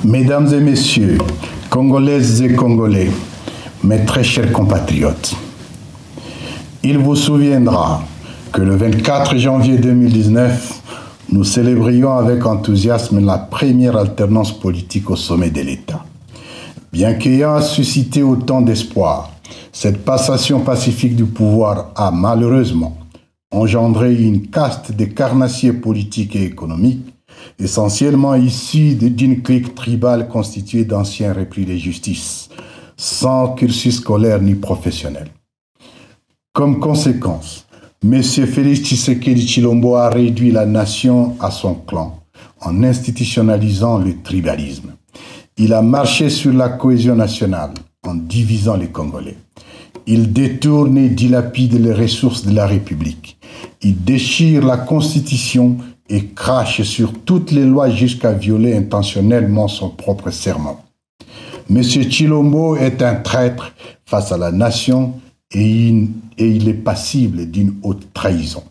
Mesdames et messieurs, Congolaises et Congolais, mes très chers compatriotes, il vous souviendra que le 24 janvier 2019, nous célébrions avec enthousiasme la première alternance politique au sommet de l'État. Bien qu'ayant suscité autant d'espoir, cette passation pacifique du pouvoir a malheureusement engendré une caste de carnassiers politiques et économiques, essentiellement issus d'une clique tribale constituée d'anciens repris de justice, sans cursus scolaire ni professionnel. Comme conséquence, M. Félix Tshisekedi Tshilombo a réduit la nation à son clan en institutionnalisant le tribalisme. Il a marché sur la cohésion nationale en divisant les Congolais. Il détourne et dilapide les ressources de la République. Il déchire la Constitution et crache sur toutes les lois jusqu'à violer intentionnellement son propre serment. M. Tshilombo est un traître face à la nation et il est passible d'une haute trahison.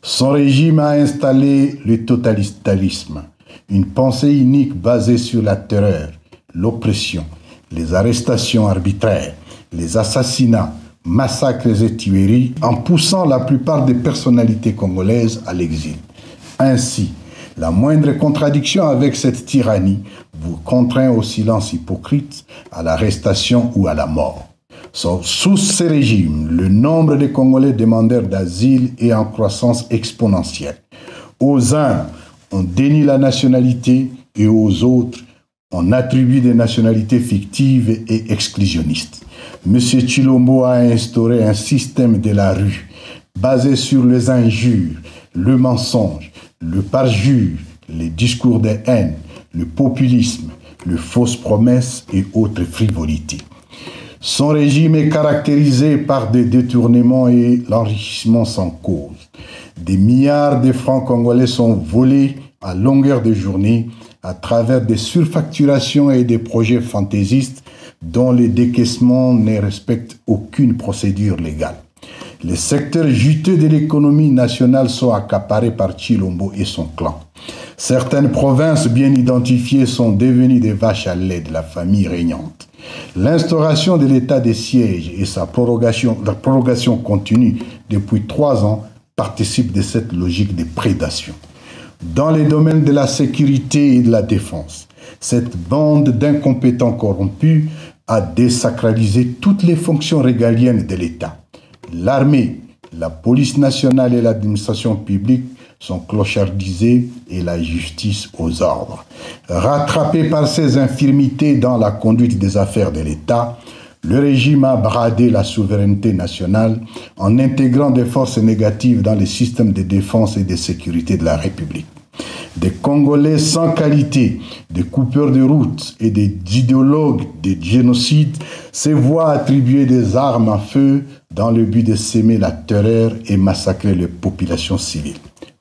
Son régime a installé le totalitarisme, une pensée unique basée sur la terreur, l'oppression, les arrestations arbitraires, les assassinats, massacres et tueries, en poussant la plupart des personnalités congolaises à l'exil. Ainsi, la moindre contradiction avec cette tyrannie vous contraint au silence hypocrite, à l'arrestation ou à la mort. Sous ce régime, le nombre de Congolais demandeurs d'asile est en croissance exponentielle. Aux uns, on dénie la nationalité et aux autres, on attribue des nationalités fictives et exclusionnistes. M. Tshilombo a instauré un système de la rue basé sur les injures, le mensonge, le parjure, les discours de haine, le populisme, les fausses promesses et autres frivolités. Son régime est caractérisé par des détournements et l'enrichissement sans cause. Des milliards de francs congolais sont volés à longueur de journée à travers des surfacturations et des projets fantaisistes dont les décaissements ne respectent aucune procédure légale. Les secteurs juteux de l'économie nationale sont accaparés par Tshilombo et son clan. Certaines provinces bien identifiées sont devenues des vaches à lait de la famille régnante. L'instauration de l'état de siège et la prorogation continue depuis 3 ans participent de cette logique de prédation. Dans les domaines de la sécurité et de la défense, cette bande d'incompétents corrompus a désacralisé toutes les fonctions régaliennes de l'État. L'armée, la police nationale et l'administration publique sont clochardisées et la justice aux ordres. Rattrapé par ses infirmités dans la conduite des affaires de l'État, le régime a bradé la souveraineté nationale en intégrant des forces négatives dans les systèmes de défense et de sécurité de la République. Des Congolais sans qualité, des coupeurs de route et des idéologues des génocides se voient attribuer des armes à feu dans le but de s'aimer la terreur et massacrer les populations civiles.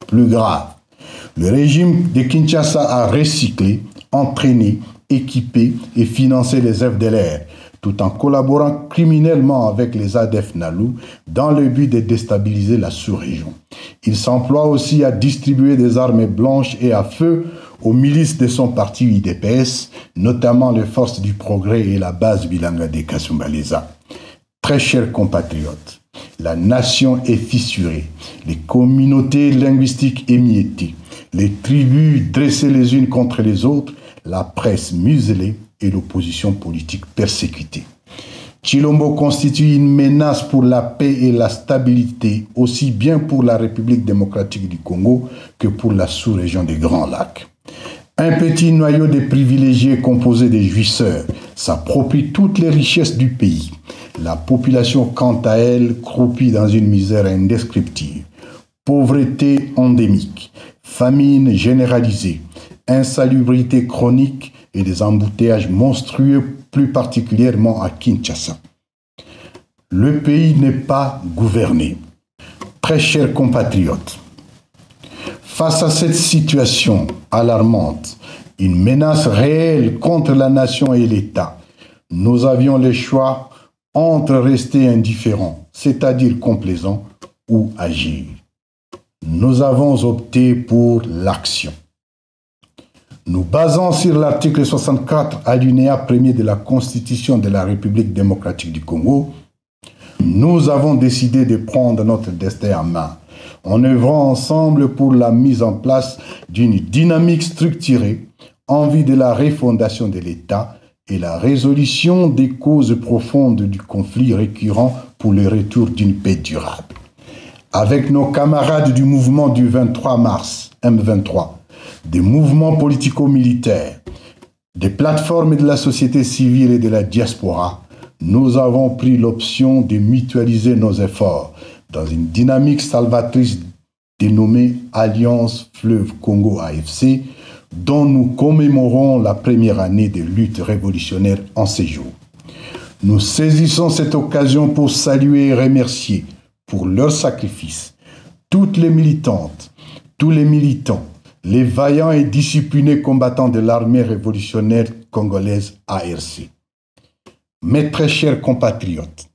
Plus grave, le régime de Kinshasa a recyclé, entraîné, équipé et financé les FDLR, tout en collaborant criminellement avec les ADF Nalu dans le but de déstabiliser la sous-région. Il s'emploie aussi à distribuer des armes blanches et à feu aux milices de son parti UDPS, notamment les forces du progrès et la base Bilanga de Kasumbalesa. Très chers compatriotes, la nation est fissurée, les communautés linguistiques émiettées, les tribus dressées les unes contre les autres, la presse muselée et l'opposition politique persécutée. Tshilombo constitue une menace pour la paix et la stabilité, aussi bien pour la République démocratique du Congo que pour la sous-région des Grands Lacs. Un petit noyau de privilégiés composé de jouisseurs s'approprie toutes les richesses du pays. La population, quant à elle, croupit dans une misère indescriptible. Pauvreté endémique, famine généralisée, insalubrité chronique et des embouteillages monstrueux, plus particulièrement à Kinshasa. Le pays n'est pas gouverné. Très chers compatriotes, face à cette situation alarmante, une menace réelle contre la nation et l'État, nous avions le choix entre rester indifférents, c'est-à-dire complaisants, ou agir. Nous avons opté pour l'action. Nous basons sur l'article 64, alinéa 1er de la Constitution de la République démocratique du Congo, nous avons décidé de prendre notre destin en main, en œuvrant ensemble pour la mise en place d'une dynamique structurée en vue de la refondation de l'État et la résolution des causes profondes du conflit récurrent pour le retour d'une paix durable. Avec nos camarades du mouvement du 23 mars, M23, des mouvements politico-militaires, des plateformes de la société civile et de la diaspora, nous avons pris l'option de mutualiser nos efforts dans une dynamique salvatrice dénommée Alliance Fleuve Congo AFC, dont nous commémorons la première année de lutte révolutionnaire en ces jours. Nous saisissons cette occasion pour saluer et remercier pour leur sacrifice toutes les militantes, tous les militants, les vaillants et disciplinés combattants de l'armée révolutionnaire congolaise ARC. Mes très chers compatriotes,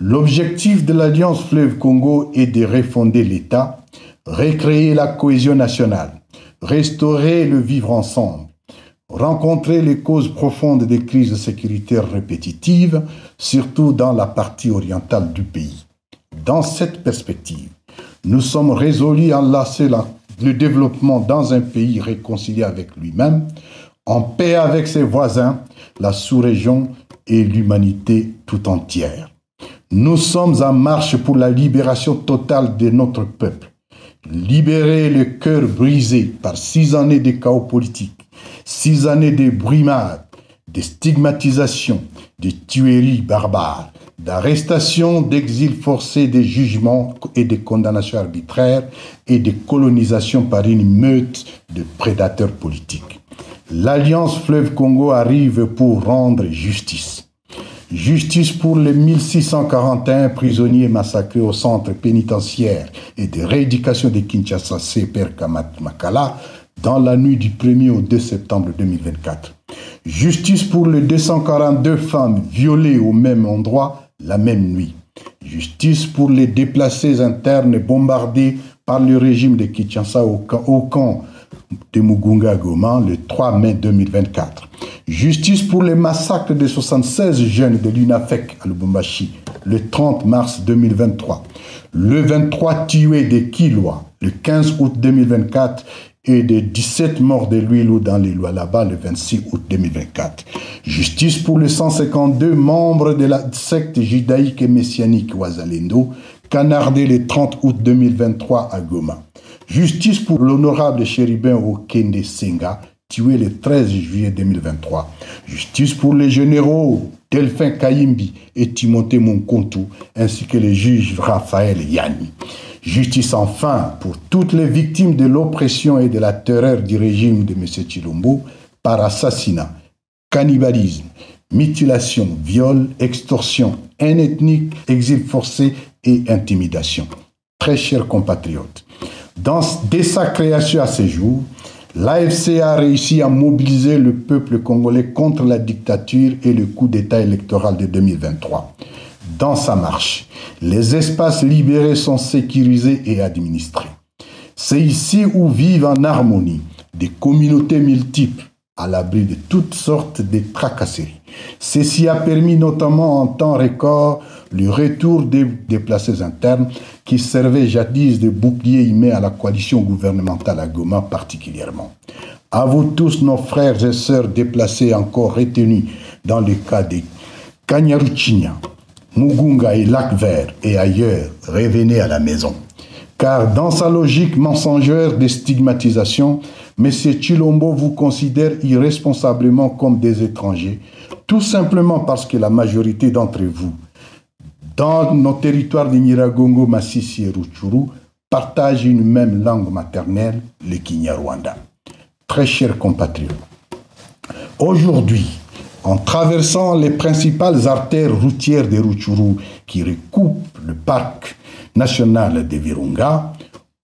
l'objectif de l'Alliance Fleuve Congo est de refonder l'État, recréer la cohésion nationale, restaurer le vivre ensemble, rencontrer les causes profondes des crises sécuritaires répétitives, surtout dans la partie orientale du pays. Dans cette perspective, nous sommes résolus à enlacer le développement dans un pays réconcilié avec lui-même, en paix avec ses voisins, la sous-région et l'humanité tout entière. Nous sommes en marche pour la libération totale de notre peuple. Libérer le cœur brisé par 6 années de chaos politique, 6 années de brimades, de stigmatisation, de tueries barbares, d'arrestations, d'exil forcé, de jugements et de condamnations arbitraires et de colonisation par une meute de prédateurs politiques. L'Alliance Fleuve Congo arrive pour rendre justice. Justice pour les 1641 prisonniers massacrés au centre pénitentiaire et de rééducation de Kinshasa CPR Makala dans la nuit du 1er au 2 septembre 2024. Justice pour les 242 femmes violées au même endroit la même nuit. Justice pour les déplacés internes bombardés par le régime de Kinshasa au camp de Mugunga Goma le 3 mai 2024. Justice pour les massacres de 76 jeunes de l'UNAFEC à Lubumbashi le 30 mars 2023. Le 23 tués de Kilwa le 15 août 2024 et de 17 morts de Luilou dans les Lualaba le 26 août 2024. Justice pour les 152 membres de la secte judaïque et messianique Ouazalendo, canardés le 30 août 2023 à Goma. Justice pour l'honorable chérubin Okende Senga, tué le 13 juillet 2023. Justice pour les généraux Delphin Kayimbi et Timothée Monkontou, ainsi que le juge Raphaël Yanni. Justice enfin pour toutes les victimes de l'oppression et de la terreur du régime de M. Tshilombo par assassinat, cannibalisme, mutilation, viol, extorsion, haine ethnique, exil forcé et intimidation. Très chers compatriotes, dès sa création à ce jour, l'AFC a réussi à mobiliser le peuple congolais contre la dictature et le coup d'État électoral de 2023. Dans sa marche, les espaces libérés sont sécurisés et administrés. C'est ici où vivent en harmonie des communautés multiples à l'abri de toutes sortes de tracasseries. Ceci a permis notamment en temps record le retour des déplacés internes qui servaient jadis de bouclier humain à la coalition gouvernementale à Goma particulièrement. À vous tous, nos frères et sœurs déplacés encore retenus dans le cas de Kanyaruchinya, Mugunga et Lac-Vert et ailleurs, revenez à la maison. Car dans sa logique mensongère de stigmatisation, M. Tshilombo vous considère irresponsablement comme des étrangers, tout simplement parce que la majorité d'entre vous, dans nos territoires de Nyiragongo, Massissi et Rutshuru, partagent une même langue maternelle, le Kinyarwanda. Très chers compatriotes, aujourd'hui, en traversant les principales artères routières de Rutshuru qui recoupent le parc national de Virunga,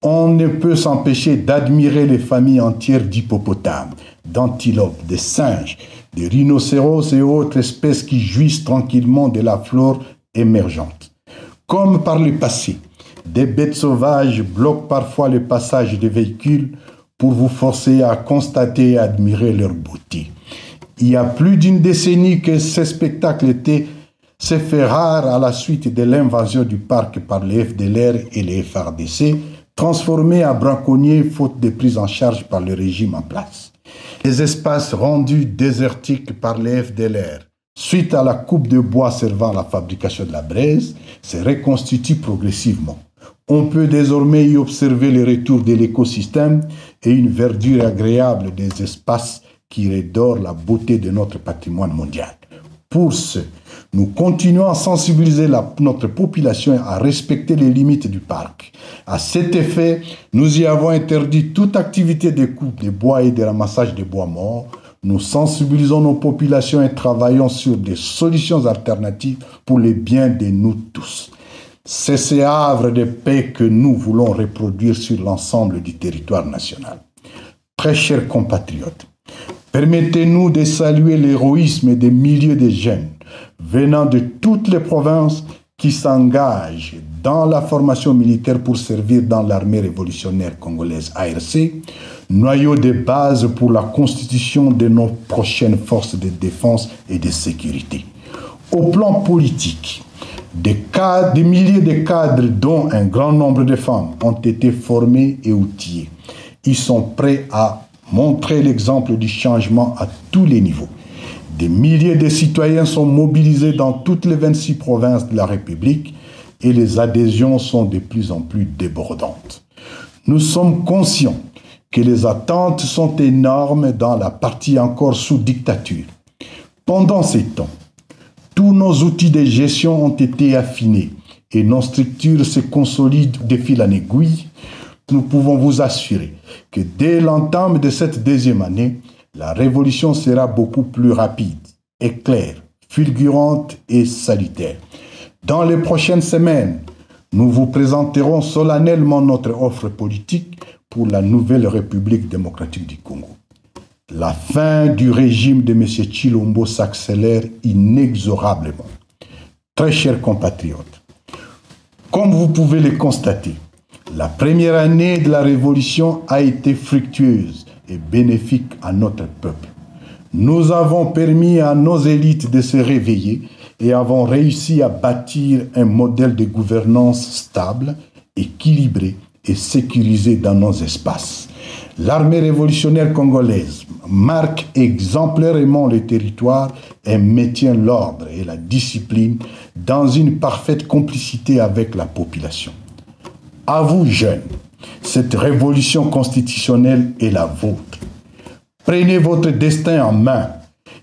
on ne peut s'empêcher d'admirer les familles entières d'hippopotames, d'antilopes, de singes, de rhinocéros et autres espèces qui jouissent tranquillement de la flore émergente. Comme par le passé, des bêtes sauvages bloquent parfois le passage des véhicules pour vous forcer à constater et admirer leur beauté. Il y a plus d'une décennie que ces spectacles s'est fait rare à la suite de l'invasion du parc par les FDLR et les FARDC, transformés à braconniers faute de prise en charge par le régime en place. Les espaces rendus désertiques par les FDLR, suite à la coupe de bois servant à la fabrication de la braise, se reconstituent progressivement. On peut désormais y observer le retour de l'écosystème et une verdure agréable des espaces qui redorent la beauté de notre patrimoine mondial. Pour ce, nous continuons à sensibiliser notre population à respecter les limites du parc. À cet effet, nous y avons interdit toute activité de coupe de bois et de ramassage de bois morts. Nous sensibilisons nos populations et travaillons sur des solutions alternatives pour le bien de nous tous. C'est ce havre de paix que nous voulons reproduire sur l'ensemble du territoire national. Très chers compatriotes, permettez-nous de saluer l'héroïsme des milliers de jeunes venant de toutes les provinces qui s'engagent dans la formation militaire pour servir dans l'armée révolutionnaire congolaise ARC, noyau de base pour la constitution de nos prochaines forces de défense et de sécurité. Au plan politique, des milliers de cadres, dont un grand nombre de femmes, ont été formés et outillés. Ils sont prêts à montrer l'exemple du changement à tous les niveaux. Des milliers de citoyens sont mobilisés dans toutes les 26 provinces de la République et les adhésions sont de plus en plus débordantes. Nous sommes conscients que les attentes sont énormes dans la partie encore sous dictature. Pendant ces temps, tous nos outils de gestion ont été affinés et nos structures se consolident de fil en aiguille. Nous pouvons vous assurer que dès l'entame de cette deuxième année, la révolution sera beaucoup plus rapide, éclair, fulgurante et salutaire. Dans les prochaines semaines, nous vous présenterons solennellement notre offre politique pour la nouvelle République démocratique du Congo. La fin du régime de M. Tshilombo s'accélère inexorablement. Très chers compatriotes, comme vous pouvez le constater, la première année de la Révolution a été fructueuse et bénéfique à notre peuple. Nous avons permis à nos élites de se réveiller et avons réussi à bâtir un modèle de gouvernance stable, équilibré et sécurisé dans nos espaces. L'armée révolutionnaire congolaise marque exemplairement le territoire et maintient l'ordre et la discipline dans une parfaite complicité avec la population. À vous, jeunes, cette révolution constitutionnelle est la vôtre. Prenez votre destin en main.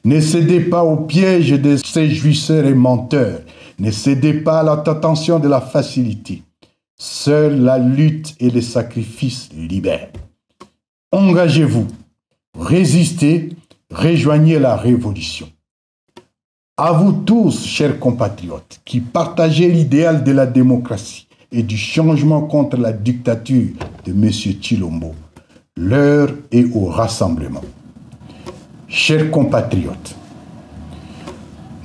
Ne cédez pas au piège de ces jouisseurs et menteurs. Ne cédez pas à la tentation de la facilité. Seule la lutte et le sacrifice libèrent. Engagez-vous, résistez, rejoignez la révolution. À vous tous, chers compatriotes, qui partagez l'idéal de la démocratie et du changement contre la dictature de M. Tshilombo, l'heure est au rassemblement. Chers compatriotes,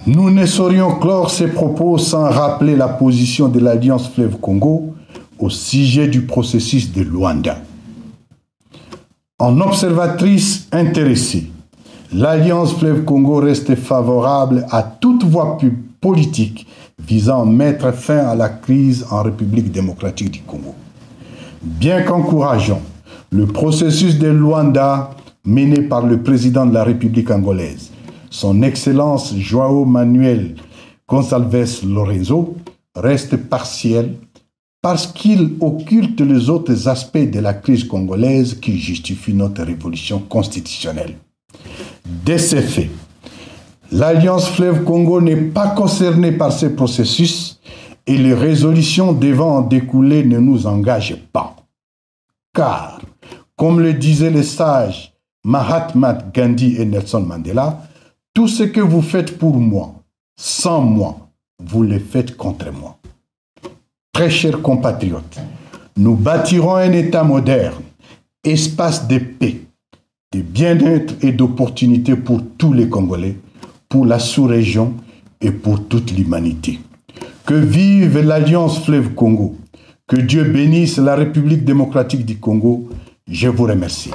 nous ne saurions clore ces propos sans rappeler la position de l'Alliance Fleuve Congo au sujet du processus de Luanda. En observatrice intéressée, l'Alliance Fleuve Congo reste favorable à toute voie politique visant à mettre fin à la crise en République démocratique du Congo. Bien qu'encourageant le processus de Luanda mené par le président de la République angolaise, son Excellence João Manuel Gonçalves Lorenzo, reste partiel parce qu'il occulte les autres aspects de la crise congolaise qui justifient notre révolution constitutionnelle. De ces faits, l'Alliance Fleuve Congo n'est pas concernée par ce processus et les résolutions devant en découler ne nous engagent pas. Car, comme le disaient les sages Mahatma Gandhi et Nelson Mandela, tout ce que vous faites pour moi, sans moi, vous le faites contre moi. Très chers compatriotes, nous bâtirons un État moderne, espace de paix, de bien-être et d'opportunités pour tous les Congolais, pour la sous-région et pour toute l'humanité. Que vive l'Alliance Fleuve Congo, que Dieu bénisse la République démocratique du Congo, Je vous remercie.